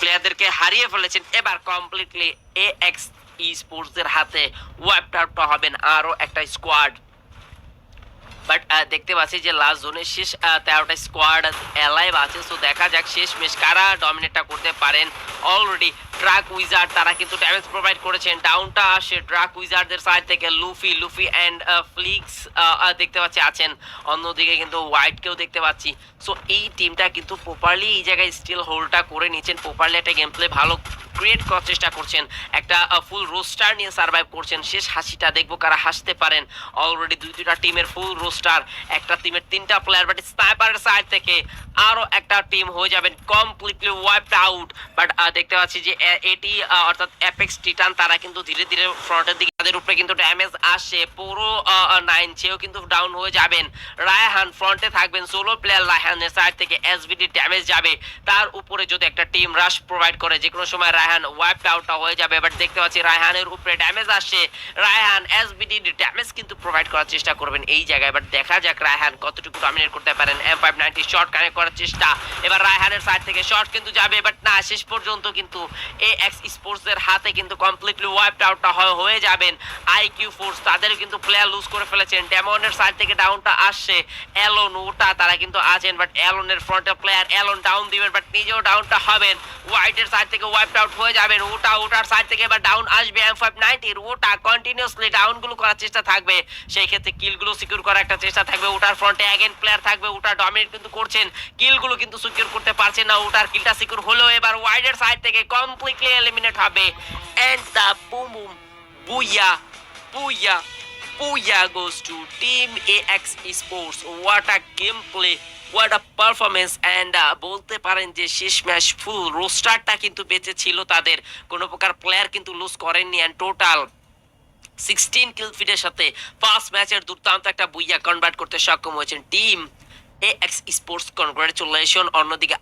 প্লেয়ারদেরকে হারিয়ে ফেলেছেন। এবার কমপ্লিটলি এএক্স স্পোর্টস এর হাতে ওয়াইপড আউট হবেন আরো একটা স্কোয়াড। বাট দেখতে পাচ্ছি যে লাস্ট জোনের শেষ 13টা স্কোয়াড অ্যালাইভ আছে। সো দেখা যাক শেষ ম্যাচ কারা ডমিনেটটা করতে পারেন। অলরেডি ট্রাক উইজার্ড তারা কিন্তু ড্যামেজ প্রোভাইড করেছেন। ডাউনটা আসে ট্রাক উইজার্ডদের সাইড থেকে লুফি অ্যান্ড ফ্লিক্স দেখতে পাচ্ছি আছেন। অন্যদিকে কিন্তু হোয়াইটকেও দেখতে পাচ্ছি। সো এই টিমটা কিন্তু প্রপারলি এই জায়গায় স্টিল হোল্ডটা করে নিচ্ছেন, প্রপারলি একটা গেম প্লে ভালো ক্রিয়েট করার চেষ্টা করছেন, একটা ফুল রোস্টার নিয়ে সার্ভাইভ করছেন। শেষ হাসিটা দেখবো কারা হাসতে পারেন। অলরেডি দুইটা টিমের ফুল রোস্টার, একটা টিমের 3টা প্লেয়ার, বাট স্নাইপারের সাইড থেকে আরো একটা টিম হয়ে যাবেন কমপ্লিটলি ওয়াইপড আউট। বাট দেখতে পাচ্ছি যে এটি অর্থাৎ অ্যাপেক্স টিটান তারা কিন্তু ধীরে ধীরে ফ্রন্টের দিকে তাদের উপরে কিন্তু ড্যামেজ আসে। পুরো 9 চেয়েও কিন্তু ডাউন হয়ে যাবেন। রায়হান ফ্রন্টে থাকবেন, সোলো প্লেয়ার রায়হানের সাইড থেকে এসবিডি ড্যামেজ যাবে। তার উপরে যদি একটা টিম রাশ প্রোভাইড করে যে কোনো সময় রায়হান ওয়াইপড আউট হয়ে যাবে। বাট দেখতে পাচ্ছি রায়হানের উপরে ড্যামেজ আসে। রায়হান এসবিডি ড্যামেজ কিন্তু প্রোভাইড করার চেষ্টা করবেন এই জায়গায়। বাট দেখা যাক রায়হান কতটুকু ডমিনেট করতে পারেন। M590 শর্ট কানেক্ট করার চেষ্টা। এবার রায়হানের সাইড থেকে শর্ট কিন্তু যাবে, বাট না, শেষ পর্যন্ত কিন্তু এএক্স স্পোর্টস এর হাতে কিন্তু কমপ্লিটলি ওয়াইপড আউট হয়ে যাবেন। আইকিউ ফোর্স তাদের কিন্তু প্লেয়ার লুজ করে ফেলেছেন। ডেমনের সাইড থেকে ডাউনটা আসছে। অ্যালন ওটা তারা কিন্তু আছেন, বাট অ্যালনের ফ্রন্টে প্লেয়ার অ্যালন ডাউন দিবেন, বাট নিজেও ডাউনটা হবেন। হোয়াইটের সাইড থেকে ওয়াইপড আউট হয়ে যাবেন। ওটার সাইড থেকে এবার ডাউন আসবে M590। ওটা কন্টিনিউয়াসলি ডাউনগুলো করার চেষ্টা থাকবে, সেই ক্ষেত্রে কিলগুলো সিকিউর করার একটা চেষ্টা থাকবে। ওটার ফ্রন্টে অ্যাগেন প্লেয়ার থাকবে। ওটা ডমিনেট কিন্তু করছেন, কিলগুলো কিন্তু সিকিউর করতে পারছেন না। ওটার কিলটা সিকিউর হলো। এবার ওয়াইডের সাইড থেকে কমপ্লিটলি এলিমিনেট হবে। And the boom boom booyah booyah booyah goes to team AX sports. What a game play, what a performance. And বলতে পারেন যে শেষ ম্যাচ ফুল রোস্টারটা কিন্তু বেঁচে ছিল তাদের, কোনো প্রকার প্লেয়ার কিন্তু লুজ করেননি। অ্যান্ড টোটাল 16 কিল ফিডের সাথে ফার্স্ট ম্যাচের দুর্দান্ত একটা বুইয়া কনভার্ট করতে সক্ষম হয়েছেন টিম এএক্স স্পোর্টস। কনগ্রাচুলেশন। অন্যদিকে